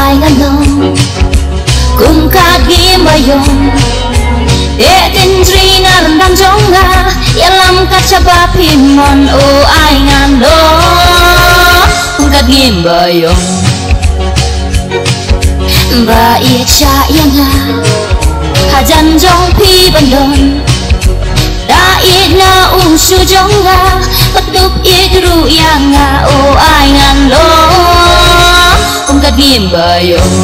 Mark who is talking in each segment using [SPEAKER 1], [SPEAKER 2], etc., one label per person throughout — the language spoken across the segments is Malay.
[SPEAKER 1] ai ngano kum kagi bayong Trina rendam jonga yalam kaca bapimon o ai ngano kum kagi bayong ba icha yanga hajan jong pi bandon da ina su jonga petup idru yanga o ai ngano kum kagi bayong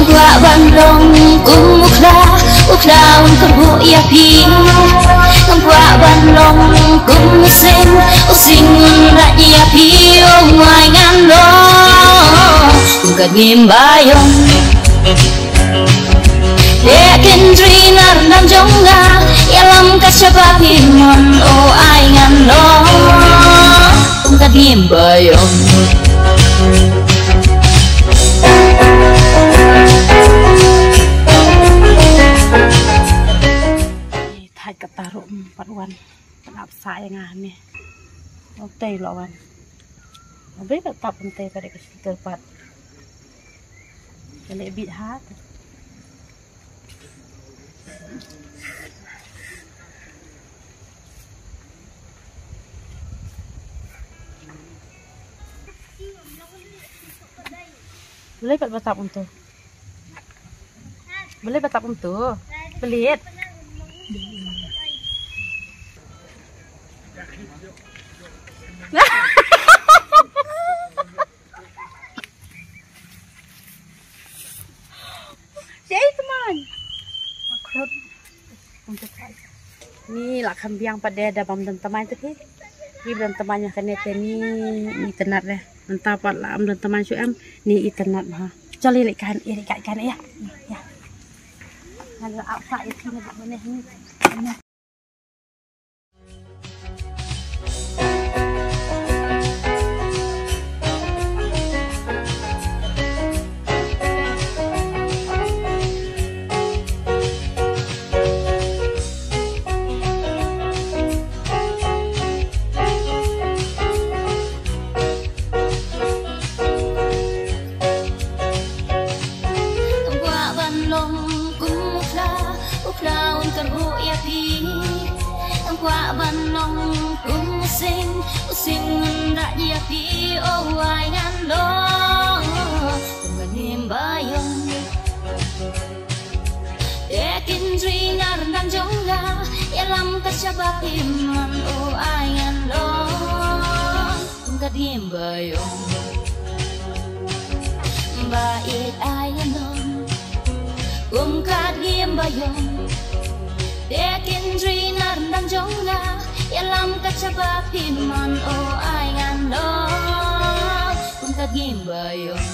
[SPEAKER 1] Gua bandong kum ukla untuk ya pi gua bandong kum using raja pi oh my ngalo kum kagim bayong Dekin Trina rendam jonga yalam kaca bapimon oh ai ngalo kum kagim bayong
[SPEAKER 2] taruh paruan penap saya ngane oke lawan tapi tetap penting pada kesitu pat lebih hat boleh tetap untuk belit teman ni lah kambiang pada dabam dan teman tu ni dan temannya kena ni internet deh entah apa lah dan teman suam ni internet mah cari ikan ya ya ada apa itu ni mana ni Kwa banong kum using raja pi oh ai ngalo kum kagim bayong Dekin Trina rendam jonga yalam kaca bapimon oh ai ngalo kum kagim bayong bait ai ngalo kum kagim bayong Dekin Trina rendam jonga yalam kaca bapimon oh ai ngano kum kagim bayong